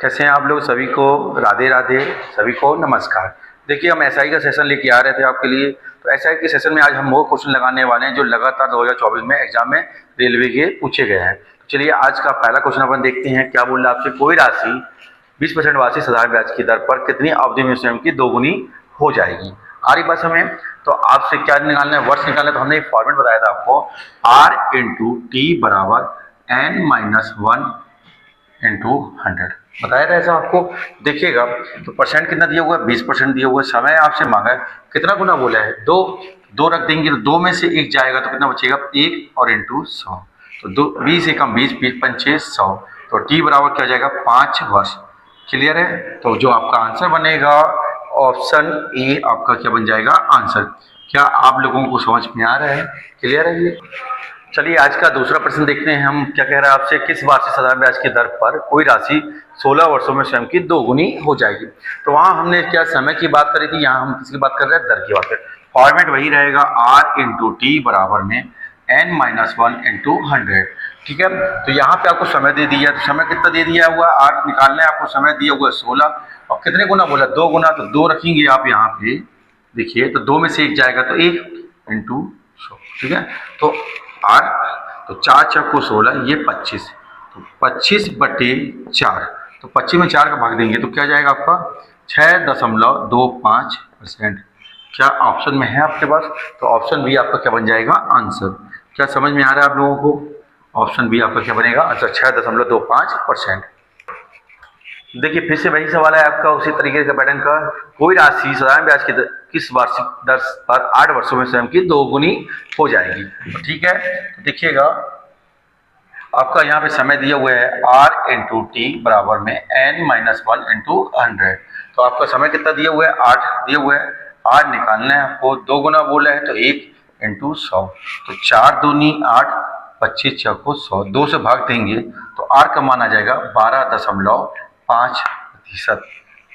कैसे हैं आप लोग? सभी को राधे राधे, सभी को नमस्कार। देखिए, हम एसआई का सेशन लेके आ रहे थे आपके लिए। तो एसआई के सेशन में आज हम वो क्वेश्चन लगाने वाले हैं जो लगातार 2024 में एग्जाम में रेलवे के पूछे गए हैं। तो चलिए आज का पहला क्वेश्चन अपन देखते हैं। क्या बोल रहा है आपसे? कोई राशि 20% वार्षिक साधारण ब्याज की दर पर कितनी अवधि में स्वयं की दोगुनी हो जाएगी? आ रही बात हमें? तो आपसे क्या निकालना है? वर्ष निकालना है। तो हमने एक फॉर्मेट बताया था आपको, R इंटू टी बराबर N-1 इंटू 100 बताया था ऐसा आपको। देखिएगा तो परसेंट कितना दिया हुआ है? 20% दिया हुआ है। समय आपसे मांगा है, कितना गुना बोला है? दो। दो रख देंगे तो दो में से एक जाएगा तो कितना बचेगा? एक और इंटू 100। तो दो 20 एकम 20, 20 पंचे 100। तो टी बराबर क्या हो जाएगा? 5 वर्ष। क्लियर है? तो जो आपका आंसर बनेगा ऑप्शन ए आपका क्या बन जाएगा आंसर। क्या आप लोगों को समझ में आ रहा है? क्लियर है ये? चलिए आज का दूसरा प्रश्न देखते हैं हम। क्या कह रहा है आपसे? किस वार्षिक साधारण ब्याज की दर पर कोई राशि 16 वर्षों में स्वयं की दोगुनी हो जाएगी? तो वहां हमने क्या समय की बात करी थी, यहाँ हम किसकी बात कर रहे हैं? दर की बात कर रहे हैं। फॉर्मेट वही रहेगा, R इंटू टी बराबर में N-1 इंटू 100। ठीक है, तो यहाँ पे आपको समय दे दिया। तो समय कितना दे दिया हुआ? R निकालना है आपको। समय दिया हुआ 16 और कितने गुना बोला? 2 गुना। तो 2 रखेंगे आप यहाँ पे। देखिए तो 2 में से एक जाएगा तो 1 इंटू 100। ठीक है, तो आर तो 4 चक्को 16, ये 25। तो 25/4। तो 25 में 4 का भाग देंगे तो क्या जाएगा आपका? 6.25%। क्या ऑप्शन में है आपके पास? तो ऑप्शन बी आपका क्या बन जाएगा आंसर। क्या समझ में आ रहा है आप लोगों को? ऑप्शन बी आपका क्या बनेगा आंसर, 6.25%। देखिए फिर से वही सवाल है आपका, उसी तरीके का पैटर्न का। कोई राशि साधारण ब्याज की किस वार्षिक दर पर 8 वर्षों में स्वयं की दोगुनी हो जाएगी? तो ठीक है, तो देखिएगा आपका यहाँ पे समय दिया हुआ है R इंटू टी बराबर में N-1 इंटू 100। तो आपका समय कितना दिया हुआ है? 8 दिया हुआ है। R निकालना है आपको। 2 गुना बोला है तो 1 इंटू 100। तो 4 दूनी 8, 25 चौको 100। 2 से भाग देंगे तो R का मान आ जाएगा 12.5%।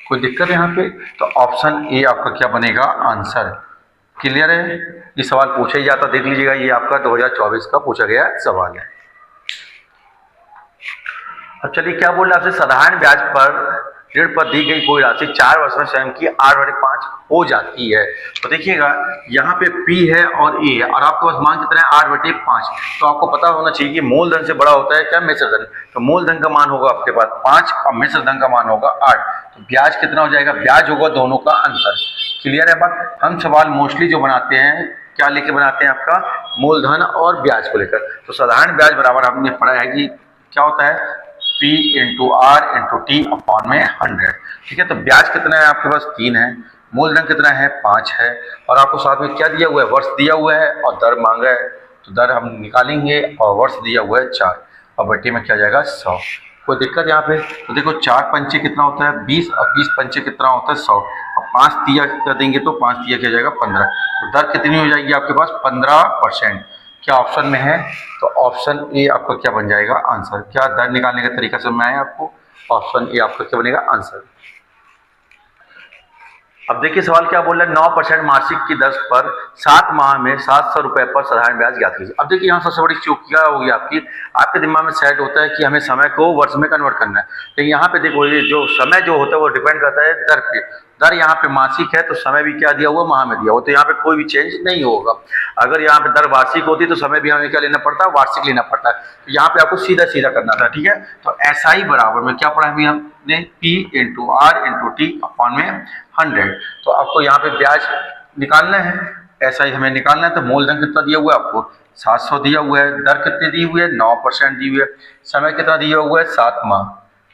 कोई दिक्कत है यहाँ पे? तो ऑप्शन ए आपका क्या बनेगा आंसर। क्लियर है? ये सवाल पूछा ही जाता, देख लीजिएगा, ये आपका 2024 का पूछा गया सवाल है। अब चलिए क्या बोल रहा है आपसे? साधारण ब्याज पर ऋण पर दी गई कोई राशि 4 वर्ष में स्वयं की 8/5 हो जाती है। तो देखिएगा यहाँ पे P है और E है और आपके पास मान कितना है? 8/5। तो आपको पता होना चाहिए कि मूलधन से बड़ा होता है क्या? मिश्रधन। तो मूलधन का मान होगा आपके पास 5 और मिश्रधन का मान होगा 8। तो ब्याज कितना हो जाएगा? ब्याज होगा दोनों का अंतर। क्लियर है बात? हम सवाल मोस्टली जो बनाते हैं क्या लेके बनाते हैं? आपका मूलधन और ब्याज को लेकर। तो साधारण ब्याज बराबर हमने पढ़ा है कि क्या होता है? P into R into T upon में 100। ठीक है, तो ब्याज कितना है आपके पास? 3 है। मूलधन कितना है? 5 है। और आपको साथ में क्या दिया हुआ है? वर्ष दिया हुआ है और दर मांगा है। तो दर हम निकालेंगे और वर्ष दिया हुआ है 4 और बट्टे में क्या जाएगा? 100। कोई दिक्कत यहाँ पे? तो देखो 4 पंचे कितना होता है? 20 और 20 पंचे कितना होता है? 100। और 5 तिया कर देंगे तो 5 तिया क्या जाएगा? 15। तो दर कितनी हो जाएगी आपके पास? 15%। क्या ऑप्शन में है? तो ऑप्शन ए आपका क्या बन जाएगा आंसर। क्या दर निकालने का तरीका समझ में आया आपको? ऑप्शन ए आपका क्या बनेगा आंसर। अब देखिए सवाल क्या बोल रहा है? 9% मासिक की दर पर 7 माह में 700 रुपए पर साधारण ब्याज ज्ञात कीजिए। अब देखिए यहाँ सबसे बड़ी चूक क्या होगी आपकी? आपके दिमाग में सेट होता है कि हमें समय को वर्ष में कन्वर्ट करना है, लेकिन यहाँ पे देखो ये जो समय जो होता है वो डिपेंड करता है दर पे। दर यहाँ पे मासिक है तो समय भी क्या दिया हुआ? माह में दिया हुआ। तो यहाँ पे कोई भी चेंज नहीं होगा। अगर यहाँ पे दर वार्षिक होती तो समय भी हमें क्या लेना पड़ता है? वार्षिक लेना पड़ता है। तो यहाँ पे आपको सीधा सीधा करना था। ठीक है, तो ऐसा ही बराबर में क्या पढ़ा है हमने? P into R into T upon में 100। तो आपको यहाँ पे ब्याज निकालना है, ऐसा ही हमें निकालना है। तो मूलधन कितना दिया हुआ है आपको? 700 दिया हुआ है। दर कितनी दी हुई है? 9% दी हुई है। समय कितना दिया हुआ है? 7 माह।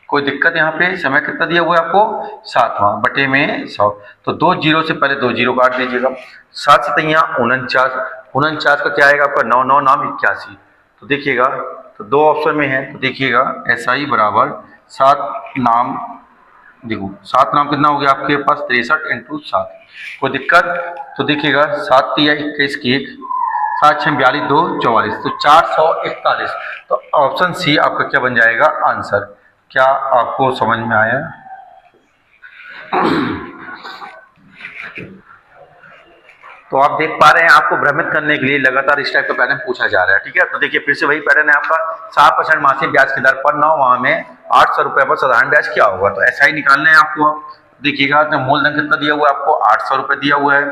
कोई दिक्कत यहाँ पे? समय कितना दिया हुआ है आपको? 7 माह बटे में 100। तो 2 जीरो से पहले 2 जीरो काट दीजिएगा। 7 सतैया 49। 49 का क्या आएगा आपका? 9 9 नाम 81। तो देखिएगा तो 2 ऑप्शन में है। तो देखिएगा ऐसा ही बराबर 7 नाम, देखो 7 नाम कितना हो गया आपके पास? 63 इंटू 7। कोई दिक्कत? तो देखिएगा 7 तिया 21 की 1, 7 6 42 2 44। तो 441। तो ऑप्शन सी आपका क्या बन जाएगा आंसर। क्या आपको समझ में आया? तो आप देख पा रहे हैं, आपको भ्रमित करने के लिए लगातार इस टाइप का पैटर्न पूछा जा रहा है। ठीक है, तो देखिए फिर से वही पैटर्न है आपका। 7% मासिक ब्याज की दर पर 9 माह में 800 रुपए पर साधारण ब्याज क्या होगा। तो ऐसा ही निकालना है आपको। देखिएगा तो मूलधन कितना दिया हुआ है आपको, 800 रुपए दिया हुआ है।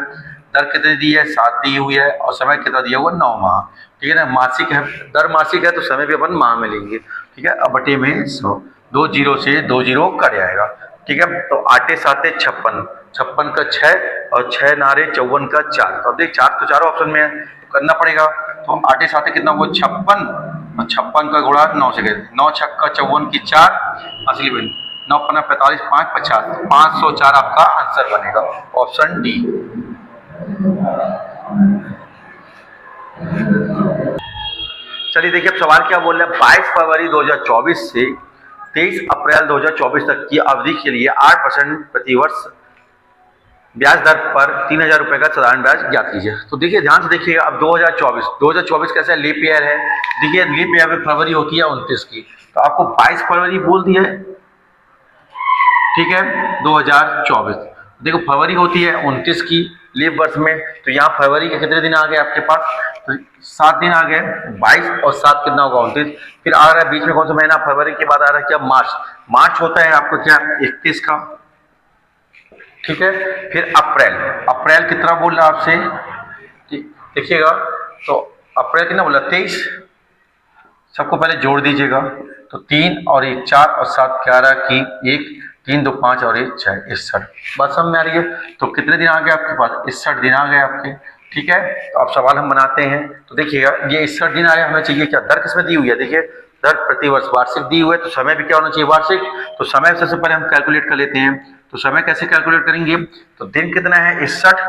दर कितनी दी है, 7 दी हुई है। और समय कितना दिया हुआ, 9 माह। ठीक है ना, मासिक है, दर मासिक है तो समय भी अपन माह में लेंगे। ठीक है, अब बटे में 100, 2 जीरो से 2 जीरो कट जाएगा। ठीक है, तो 8 7 56, 56 का 6 और 6 नारे 54 का 4। तो अब देख 4 तो चारों ऑप्शन में है, तो करना पड़ेगा। तो 8 7 कितना हुआ, 56, और 56 का गुणा 9 से करें, 9 6 54 की 4 असली बनी, 9 15 45 5 50, 504 आपका आंसर बनेगा, ऑप्शन डी। चलिए देखिए अब सवाल क्या बोल रहे हैं। 22 फरवरी 2024 से 23 अप्रैल 2024 तक की अवधि के लिए 8% प्रतिवर्ष ब्याज दर पर 3000 रुपए का साधारण ब्याज ज्ञात कीजिए। तो देखिए ध्यान से देखिएगा, अब 2024 कैसा लीप ईयर है। देखिए लीप ईयर में फरवरी होती है 29 की, तो आपको 22 फरवरी बोल दिया है। ठीक है, 2024 देखो फरवरी होती है 29 की लीप वर्ष में, तो यहाँ फरवरी के कितने दिन आ गए आपके पास, तो 7 दिन आ गए। 22 और 7 कितना होगा, 29। फिर आ रहा है बीच में कौन सा महीना, फरवरी के बाद आ रहा है क्या, मार्च। मार्च होता है आपको क्या, 31 का। ठीक है, फिर अप्रैल, अप्रैल कितना बोल रहा आपसे, देखिएगा तो अप्रैल कितना बोला, 23। सबको पहले जोड़ दीजिएगा, तो 3 और 1 4 और 7 11 की 1, 3 2 5 और 1 6, 61। बात समझ में आ रही है। तो कितने दिन आ गए आपके पास, 61 दिन आ गए आपके। ठीक है, तो अब सवाल हम बनाते हैं। तो देखिएगा ये 61 दिन आया, हमें चाहिए क्या, दर किसमें दी हुई है, देखिए दर प्रतिवर्ष वार्षिक दी हुई है, तो समय भी क्या होना चाहिए, वार्षिक। तो समय सबसे पहले हम कैलकुलेट कर लेते हैं। तो समय कैसे कैलकुलेट करेंगे, तो दिन कितना है 61,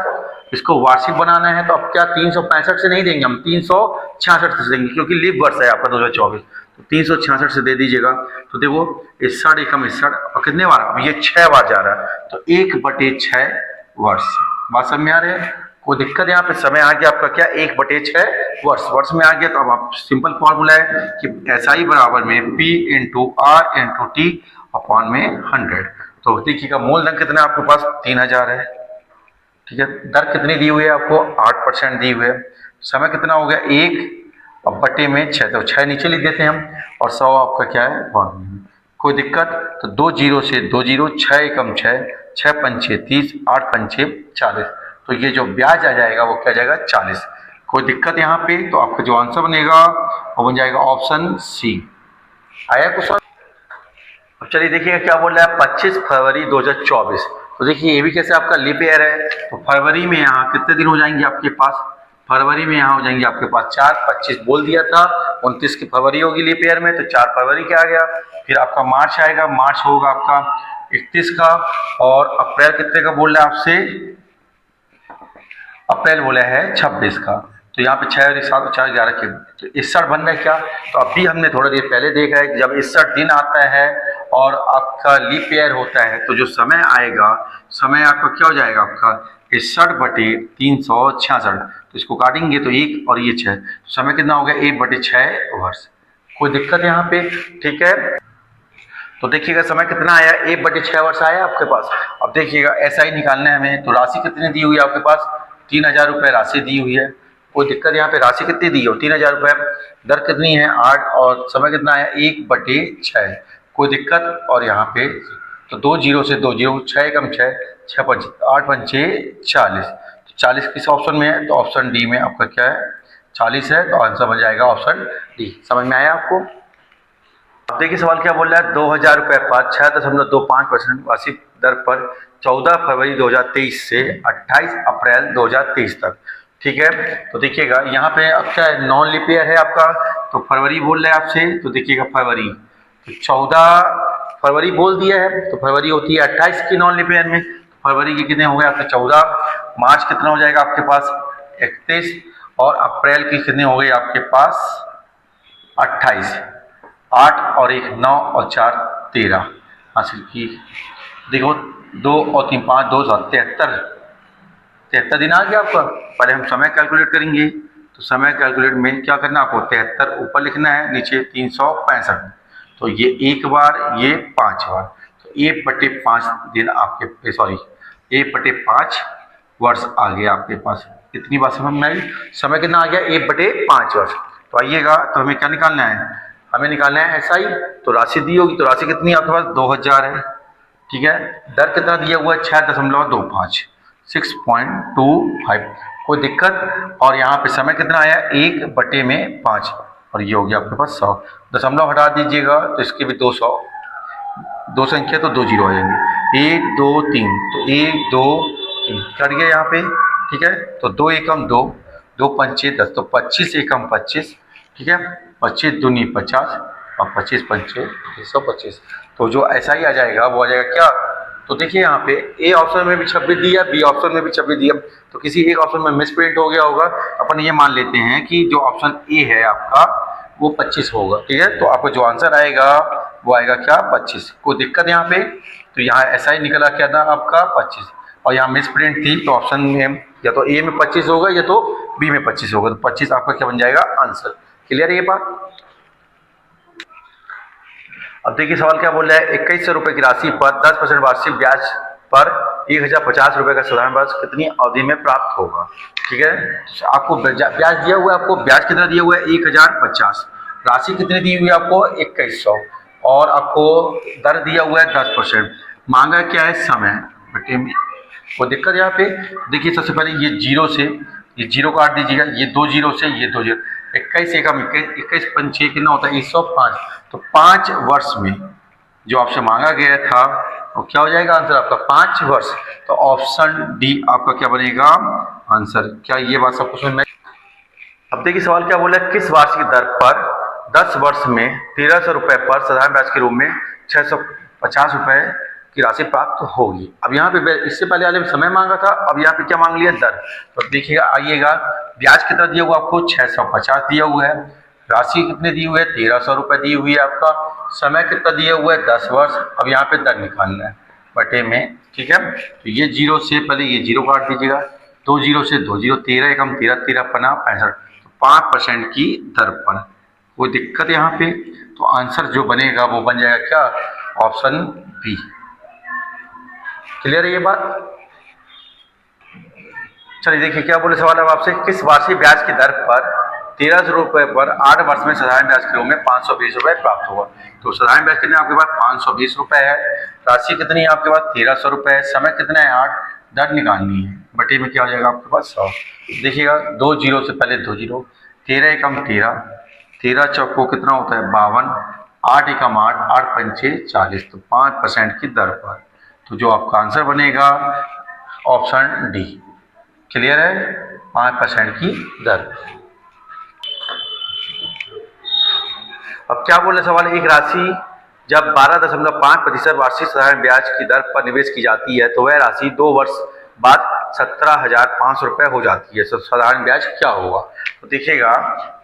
इसको वार्षिक बनाना है, तो अब क्या 365 से नहीं देंगे हम, 366 से देंगे, क्योंकि लीप वर्ष है आपका 2024। तो 366 से दे दीजिएगा। तो देखो 61 एकम 61, और कितने बार, अब ये 6 बार जा रहा है, तो 1/6 वर्ष। बात समझ में आ रही है, कोई दिक्कत यहाँ पे, समय आ गया आपका क्या, 1/6 वर्ष। वर्ष में आ गया, तो अब आप सिंपल फॉर्मूला है कि SI बराबर में P into R into T upon में 100। तो देखिएगा मूलधन कितना आपके पास, 3000 है। ठीक है, दर कितनी दी हुई है आपको, 8% दी हुई है। समय कितना हो गया, 1 और बटे में 6, तो 6 नीचे लिख देते हैं हम, और 100 आपका क्या है 1। कोई दिक्कत, तो 2 जीरो से 2 जीरो, 6 एकम 6, 6 पंचे 30, 8 पंचे 40। तो ये जो ब्याज आ जाएगा वो क्या जाएगा, 40। कोई दिक्कत यहाँ पे, तो आपका जो आंसर बनेगा वो बन जाएगा ऑप्शन सी। आया क्वेश्चन। अब चलिए देखिएगा क्या बोल रहा है, 25 फरवरी 2024। तो देखिए ये भी कैसे आपका लीप ईयर है। तो फरवरी में यहाँ कितने दिन हो जाएंगे आपके पास, फरवरी में यहाँ हो जाएंगे आपके पास 4, 25 बोल दिया था, 29 की फरवरी होगी लीप ईयर में, तो 4 फरवरी के आ गया। फिर आपका मार्च आएगा, मार्च होगा आपका 31 का। और अप्रैल कितने का बोल रहा है आपसे, अप्रैल बोला है 26 का। तो यहाँ पे 6 और 7 4 11 के, तो 61 बन रहा है क्या। तो अभी हमने थोड़ा देर पहले देखा है कि जब 61 दिन आता है और आपका लीप ईयर होता है, तो जो समय आएगा, समय आपका क्या हो जाएगा आपका 61/366। तो इसको काटेंगे तो 1 और ये 6, तो समय कितना हो गया 1/6 वर्ष। कोई दिक्कत यहाँ पे, ठीक है। तो देखिएगा समय कितना आया, 1/6 वर्ष आया आपके पास। अब देखिएगा SI निकालना है हमें, तो राशि कितनी दी हुई है आपके पास, 3000 रुपये राशि दी हुई है। कोई दिक्कत यहाँ पे, राशि कितनी दी हो, 3000 रुपये। दर कितनी है 8, और समय कितना आया 1/6। कोई दिक्कत, और यहाँ पे तो 2 जीरो से 2 जीरो, 6 एकम 6, 6 पंच 8 पंचे 40। तो 40 किस ऑप्शन में है, तो ऑप्शन डी में आपका क्या है 40 है, तो आंसर बन जाएगा ऑप्शन डी। समझ में आया आपको। अब देखिए सवाल क्या बोल रहा है, 2000 रुपये पर 6.25% वार्षिक दर पर 14 फरवरी 2023 से 28 अप्रैल 2023 तक। ठीक है, तो देखिएगा यहाँ पे अब क्या है, नॉन लीप ईयर है आपका, तो फरवरी बोल रहे हैं आपसे। तो देखिएगा फरवरी, तो 14 फरवरी बोल दिया है, तो फरवरी होती है 28 की नॉन लीप ईयर में। फरवरी के कितने हो गए आपके 14, मार्च कितना हो जाएगा आपके पास 31, और अप्रैल की कितने हो गए आपके पास 28। 8 और 1 9 और 4 13 हासिल की। देखो 2 और 3 5 2 7 73 दिन आ गया आपका। पहले हम समय कैलकुलेट करेंगे, तो समय कैलकुलेट में क्या करना आपको, 73 ऊपर लिखना है, नीचे 365। तो ये 1 बार, ये 5 बार, तो 1/5 दिन आपके, सॉरी 1/5 वर्ष आ गया आपके पास। कितनी बार समय में आई, समय कितना आ गया 1/5 वर्ष। तो आइएगा, तो हमें क्या निकालना है, हमें निकालना है एसआई। तो राशि दी होगी, तो राशि कितनी है आपके पास 2000 है, ठीक है। दर कितना दिया हुआ है 6.25, 6.25, कोई दिक्कत। और यहाँ पे समय कितना आया 1/5, और ये हो गया आपके पास 100। दशमलव हटा दीजिएगा तो इसके भी 200, 2 संख्या तो 2 जीरो आ जाएंगे, 1 2 3, तो 1 2 3 कट गया यहाँ पे, ठीक है। तो 2 एकम 2, 2 पंचे 10, तो 25 एकम 25, ठीक है। 25 दूनी 50 और 25 पंचे 125। तो जो ऐसा ही आ जाएगा वो आ जाएगा क्या, तो देखिए यहाँ पे ए ऑप्शन में भी 26 दिया, बी ऑप्शन में भी 26 दिया, तो किसी एक ऑप्शन में मिस प्रिंट हो गया होगा। अपन ये मान लेते हैं कि जो ऑप्शन ए है आपका वो 25 होगा, ठीक है। तो आपको जो आंसर आएगा वो आएगा क्या 25। कोई दिक्कत यहाँ पे, तो यहाँ ऐसा ही निकला क्या था आपका 25, और यहाँ मिस प्रिंट थी, तो ऑप्शन में या तो ए में 25 होगा या तो बी में 25 होगा, तो 25 आपका क्या बन जाएगा आंसर। क्लियर है ये बात। अब देखिए सवाल क्या बोल रहा है, 2100 रुपये की राशि पर 10% वार्षिक ब्याज पर 1050 रुपये का साधारण ब्याज कितनी अवधि में प्राप्त होगा, ठीक है। आपको ब्याज दिया हुआ है, आपको ब्याज कितना दिया हुआ है 1050, राशि कितनी दी हुई है आपको 2100, और आपको दर दिया हुआ है 10%, मांगा क्या है समय बटे में। कोई दिक्कत यहाँ पे, देखिए सबसे पहले ये जीरो से, ये जीरो काट दीजिएगा, ये 2 जीरो से ये 2 जीरो, 21 एकम 21, 21 पंचे कितना होता है 105, तो 5 वर्ष में जो आपसे मांगा गया था वो क्या हो जाएगा आंसर आपका 5 वर्ष। तो ऑप्शन डी आपका क्या बनेगा आंसर। क्या ये बात सबको समझ में? अब देखिए सवाल क्या बोला, किस वार्षिक दर पर 10 वर्ष में 1300 रुपये पर साधारण ब्याज के रूप में 650 रुपये की राशि प्राप्त होगी। अब यहाँ पे इससे पहले वाले में समय मांगा था, अब यहाँ पे क्या मांग लिया दर। तो देखिएगा आइएगा, ब्याज कितना दिया हुआ आपको 650 दिया हुआ है, राशि कितने दी हुई है 1300 रुपये दी हुई है आपका, समय कितना दिया हुआ है 10 वर्ष। अब यहाँ पे दर निकालना है बटे में, ठीक है। तो ये जीरो से पहले ये जीरो काट दीजिएगा, 2 जीरो से 2 जीरो, 13 एकम 13, 13 पना 65, 5% की दर पर। कोई दिक्कत यहाँ पे, तो आंसर जो बनेगा वो बन जाएगा क्या ऑप्शन बी। क्लियर है ये बात। चलिए देखिए क्या बोले सवाल अब आपसे, किस वार्षिक ब्याज की दर पर 1300 रुपये पर 8 वर्ष में साधारण ब्याज के रूप में 520 रुपये प्राप्त होगा। तो साधारण ब्याज कितने आपके पास 520 रुपये है, राशि कितनी है आपके पास 1300 रुपये है, समय कितना है 8, दर निकालनी है बटे में क्या हो जाएगा आपके पास 100। देखिएगा 2 जीरो से पहले 2 जीरो, 13 एकम 13, 13 चौको कितना होता है 52, 8 एकम 8, 8 पंचे 40, तो 5% की दर पर। तो जो आपका आंसर बनेगा ऑप्शन डी। क्लियर है, 5% की दर। अब क्या बोले सवाल, एक राशि जब 12.5% वार्षिक साधारण ब्याज की दर पर निवेश की जाती है तो वह राशि 2 वर्ष बाद 17,500 रुपये हो जाती है। तो साधारण ब्याज क्या होगा। तो देखिएगा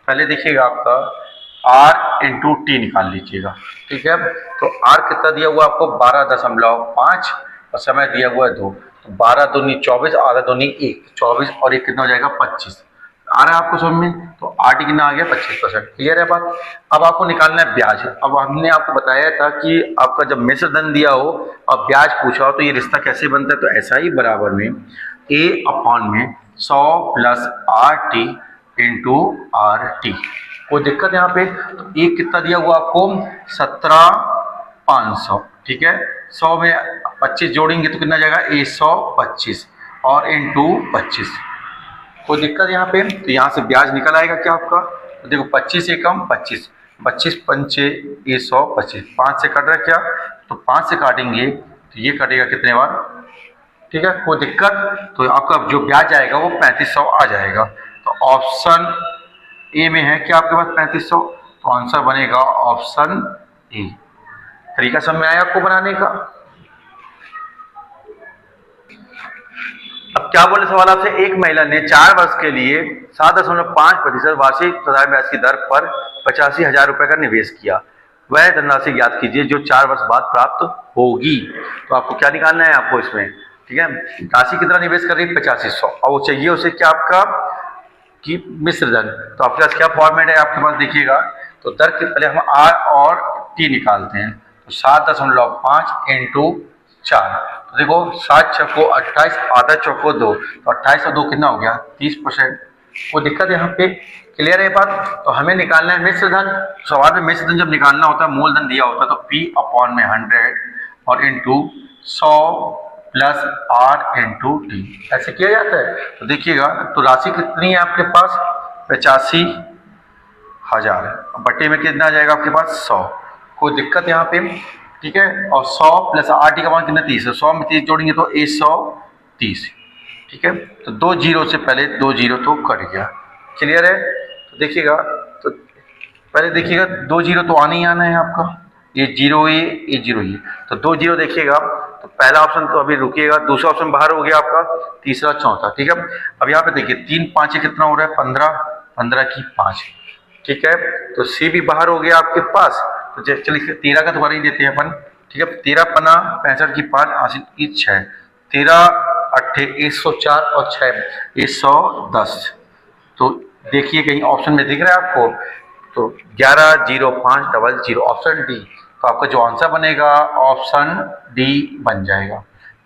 पहले देखिएगा आपका R इंटू टी निकाल लीजिएगा, ठीक है। तो R कितना दिया हुआ आपको 12.5 और समय दिया हुआ है 2, तो 12 दूनी 24, आधा दूनी 1, 24 और 1 कितना हो जाएगा 25। आ रहा है आपको समझ में, तो R टी कितना आ गया 25%। क्लियर है बात। अब आपको निकालना है ब्याज। अब हमने आपको बताया था कि आपका जब मिश्र धन दिया हो और ब्याज पूछा हो तो ये रिश्ता कैसे बनता है, तो ऐसा ही बराबर में A/100 plus RT into RT। कोई दिक्कत यहाँ पे, तो एक कितना दिया हुआ आपको 17,500, ठीक है। 100 में 25 जोड़ेंगे तो कितना जाएगा 125 और इंटू 25। कोई दिक्कत यहाँ पे, तो यहाँ से ब्याज निकल आएगा क्या आपका, तो देखो 25 एकम 25, 25 पंचे 125, 5 से कट रहा है क्या, तो 5 से काटेंगे तो ये कटेगा कितने बार, ठीक है। कोई दिक्कत, तो आपका जो ब्याज आएगा वो 3500 आ जाएगा। तो ऑप्शन ए में है क्या आपके पास 3500, तो आंसर बनेगा ऑप्शन ए। तरीका समझ में आया आपको बनाने का। अब क्या बोले सवाल आपसे, एक महिला ने 4 वर्ष के लिए 7.5% वार्षिक साधारण ब्याज की दर पर 85,000 रुपये का निवेश किया, वह धनराशि ज्ञात कीजिए जो 4 वर्ष बाद प्राप्त होगी। तो आपको क्या निकालना है आपको इसमें, ठीक है। राशि कितना निवेश कर रही है 8500, और वो चाहिए उसे क्या आपका कि मिश्र धन। तो आपके पास क्या फॉर्मेट है आपके पास देखिएगा, तो दर के पहले हम R और T निकालते हैं, तो 7.5 इंटू 4, तो देखो 7 चौको 28, आधा चौको 2, तो 28 और 2 कितना हो गया 30%। कोई दिक्कत यहाँ पे? क्लियर है बात? तो हमें निकालना है मिश्र धन। सवाल में मिश्र धन जब निकालना होता है, मूलधन दिया होता है, तो P अपॉन में 100 और into 100 plus R into T, ऐसे किया जाता है। तो देखिएगा, तो राशि कितनी है आपके पास 85,000, बटे में कितना आ जाएगा आपके पास 100। कोई दिक्कत यहाँ पे? ठीक है। और 100 प्लस RT का मान कितना 30 है, 100 में 30 जोड़ेंगे तो 130। ठीक है, तो 2 जीरो से पहले 2 जीरो तो कट गया। क्लियर है? तो देखिएगा, तो पहले देखिएगा 2 जीरो तो आना ही आना है आपका, ये जीरो ये जीरो ये, तो 2 जीरो देखिएगा। तो पहला ऑप्शन तो अभी रुकिएगा, दूसरा ऑप्शन बाहर हो गया आपका, तीसरा चौथा। ठीक है, अब यहाँ पे देखिए 3 5 कितना हो रहा है 15, 15 की 5। ठीक है, तो सी भी बाहर हो गया आपके पास। तो चलिए 13 का दोबारा ही देते हैं अपन। ठीक है, 13 पना 65 की 5 80 की 6, 13 अट्ठे 104 और 6 110। तो देखिए कहीं ऑप्शन में दिख रहा है आपको, तो 110500 ऑप्शन डी। तो आपका जो आंसर बनेगा ऑप्शन डी बन जाएगा।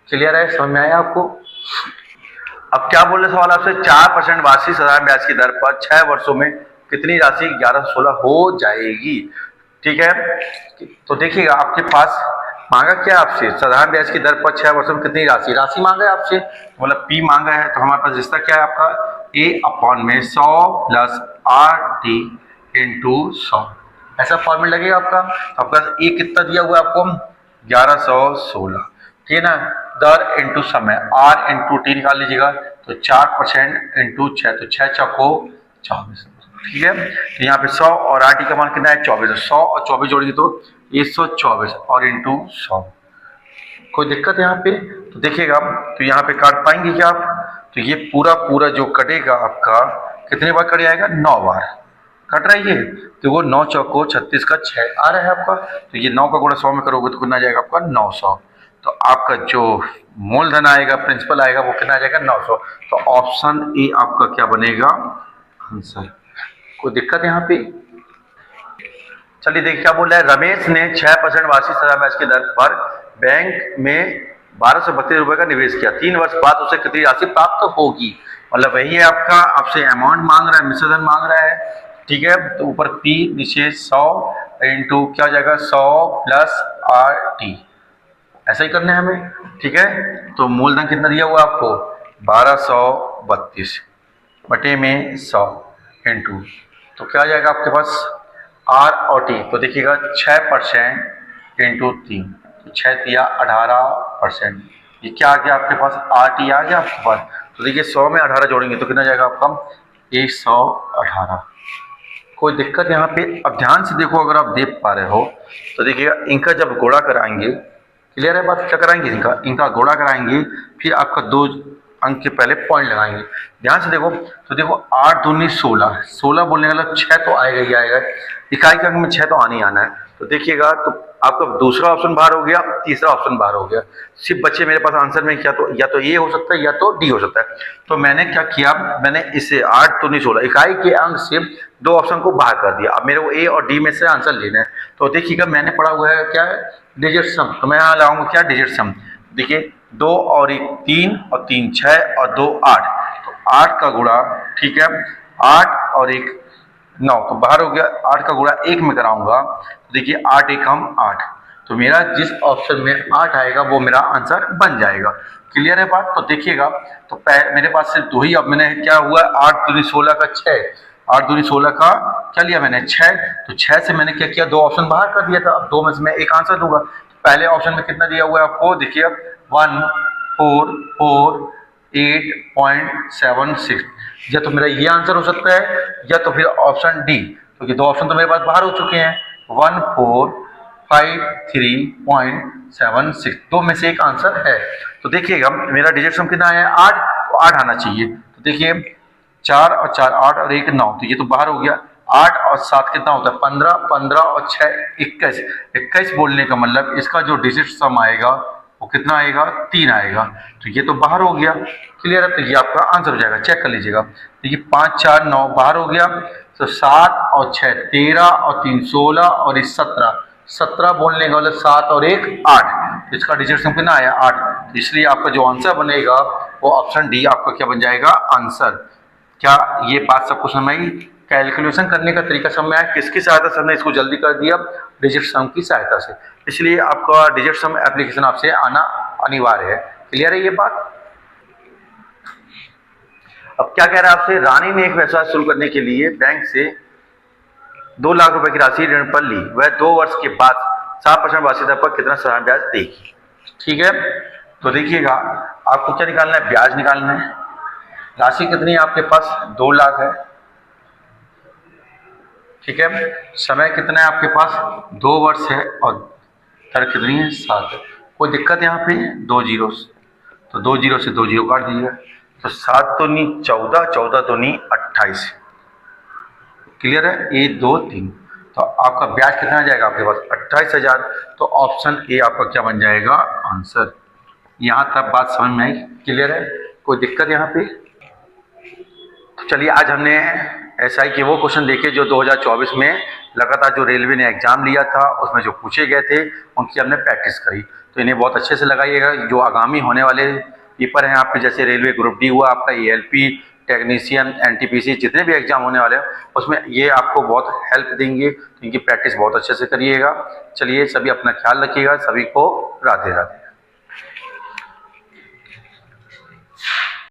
क्लियर है? समझ में आया आपको? अब क्या बोल रहे सवाल आपसे, 4% वार्षिक साधारण ब्याज की दर पर 6 वर्षों में कितनी राशि 1116 हो जाएगी। ठीक है, तो देखिएगा आपके पास मांगा क्या आपसे, साधारण ब्याज की दर पर 6 वर्षों में कितनी राशि मांगा है आपसे, मतलब पी मांगा है। तो हमारे पास रिश्ता क्या है आपका, ए अपॉन में 100 प्लस RT इंटू 100, ऐसा फॉर्मूला लगेगा आपका। तो आपका ए कितना दिया हुआ है आपको 1116। ठीक है ना, दर इंटू समय, R इंटू टी निकाल लीजिएगा, तो 4% इंटू 6, तो 6 चौको 24। ठीक है, तो यहाँ पे 100 और RT का मान कितना है 24, 100 और 24 जोड़ेंगे तो 124 और इंटू 100। कोई दिक्कत यहाँ पे? तो देखिएगा, तो यहाँ पे काट पाएंगे क्या आप? तो ये पूरा जो कटेगा आपका कितने बार कट जाएगा, 9 बार कट रही है। तो वो 9 चौको 36 का 6 आ रहा है आपका। तो ये 9 का गुणा 100 में करोगे तो कितना आ जाएगा आपका 900। तो आपका जो मूलधन आएगा, प्रिंसिपल आएगा, वो कितना आ जाएगा 900। तो ऑप्शन ए आपका क्या बनेगा आंसर। कोई दिक्कत यहाँ पे? चलिए देखिए क्या बोल रहा है, रमेश ने 6% वार्षिक साधारण ब्याज की दर पर बैंक में 1232 रुपए का निवेश किया, 3 वर्ष बाद उसे कितनी राशि प्राप्त होगी। मतलब वही है आपका, आपसे अमाउंट मांग रहा है, मिश्रधन मांग रहा है। ठीक है, तो ऊपर पी नीचे 100 इंटू क्या हो जाएगा 100 प्लस RT, ऐसा ही करना है हमें। ठीक है, तो मूलधन कितना दिया हुआ आपको 1232 बटे में 100 इंटू, तो क्या आ जाएगा आपके पास R और T। तो देखिएगा 6% इंटू 3, तो 6 दिया 18%। ये क्या आ गया आपके पास, RT आ गया आपके पास। तो देखिए 100 में 18 जोड़ेंगे तो कितना जाएगा आपका 118। कोई दिक्कत यहाँ पे? अब ध्यान से देखो, अगर आप देख पा रहे हो तो देखिएगा इनका जब गुणा कराएंगे, क्लियर है बात, क्या कराएंगे इनका गुणा कराएंगे, फिर आपका 2 अंक के पहले पॉइंट लगाएंगे। ध्यान से देखो, तो देखो 8 दूनी 16, 16 बोलने का मतलब 6 तो आएगा ही आएगा, इकाई के अंक में 6 तो आना ही आना है। तो देखिएगा, तो आपका दूसरा ऑप्शन बाहर हो गया, तीसरा ऑप्शन बाहर हो गया, सिर्फ बच्चे मेरे पास आंसर में क्या, तो या तो ए हो सकता है या तो डी हो सकता है। तो मैंने क्या किया, मैंने इसे 8 दूनी 16 इकाई के अंक से 2 ऑप्शन को बाहर कर दिया। अब मेरे को ए और डी में से आंसर लेना है। तो देखिएगा मैंने पढ़ा हुआ है क्या है, डिजिट सम। तो मैं यहाँ लगाऊंगा क्या, डिजिट सम। देखिए 2 और 1 3 और 3 6 और 2 8, तो 8 का गुणा, ठीक है 8 और 1 9, तो बाहर हो गया। 8 का गुणा 1 में कराऊंगा, तो देखिए 8 1 हम 8, तो मेरा जिस ऑप्शन में 8 आएगा वो मेरा आंसर बन जाएगा। क्लियर है बात? तो देखिएगा, तो मेरे पास सिर्फ 2 ही, अब मैंने क्या हुआ 8 दूनी 16 का 6, 8 दूनी 16 का क्या लिया मैंने 6, तो 6 से मैंने क्या किया 2 ऑप्शन बाहर कर दिया था। अब 2 में से मैं एक आंसर दूंगा। पहले ऑप्शन में कितना दिया हुआ है आपको, देखिए 1448.76, या तो मेरा ये आंसर हो सकता है या तो फिर ऑप्शन डी, क्योंकि 2 ऑप्शन तो मेरे पास बाहर हो चुके हैं। 1453.76, 2 में से एक आंसर है। तो देखिएगा मेरा डिजिट सम कितना है 8, तो 8 आना चाहिए। तो देखिए 4 और 4 8 और 1 9, तो ये तो बाहर हो गया। 8 और 7 कितना होता है 15, 15 और 6 21, 21 बोलने का मतलब इसका जो डिजिट सम आएगा वो कितना आएगा 3 आएगा, तो ये तो बाहर हो गया। क्लियर है? तो ये आपका आंसर हो जाएगा, चेक कर लीजिएगा। देखिए 5 4 9 बाहर हो गया, तो 7 और 6 13 और 3 16 और 17, 17 बोलने का मतलब 7 और 1 8, इसका डिजिट सम कितना आया 8। इसलिए आपका जो आंसर बनेगा वो ऑप्शन डी आपका क्या बन जाएगा आंसर। क्या ये बात सबको समझ आई? कैलकुलेशन करने का तरीका समझ में आया? किसकी सहायता से हमने इसको जल्दी कर दिया? डिजिट सम की सहायता से। इसलिए आपका डिजिट सम एप्लीकेशन आपसे आना अनिवार्य है। क्लियर है ये बात? अब क्या कह रहा है आपसे, रानी ने एक व्यवसाय शुरू करने के लिए बैंक से 2 लाख रुपए की राशि ऋण पर ली। वह 2 वर्ष के बाद 7% वार्षिक दर पर कितना सालाना ब्याज देगी? ठीक है, तो देखिएगा आपको क्या निकालना है? ब्याज निकालना है। राशि कितनी है आपके पास? 2 लाख है। ठीक है, समय कितना है आपके पास? 2 वर्ष है और दर कितनी है? 7 है। कोई दिक्कत यहाँ पे? 2 जीरो, तो 2 जीरो से 2 जीरो काट दीजिएगा। तो 7 तो नहीं 14, 14 तो नहीं 28। क्लियर है? 1 2 3। तो आपका ब्याज कितना आ जाएगा आपके पास? 28,000। तो ऑप्शन ए आपका क्या बन जाएगा आंसर। यहाँ तक बात समझ में आई? क्लियर है? कोई दिक्कत यहाँ पे? तो चलिए आज हमने एसआई के वो क्वेश्चन देखे जो 2024 में लगातार जो रेलवे ने एग्जाम लिया था उसमें जो पूछे गए थे उनकी हमने प्रैक्टिस करी। तो इन्हें बहुत अच्छे से लगाइएगा। जो आगामी होने वाले पेपर हैं आपके, जैसे रेलवे ग्रुप डी हुआ, आपका ELP, टेक्नीशियन, NTPC, जितने भी एग्जाम होने वाले हैं उसमें ये आपको बहुत हेल्प देंगे। तो इनकी प्रैक्टिस बहुत अच्छे से करिएगा। चलिए सभी अपना ख्याल रखिएगा। सभी को राधे राधे।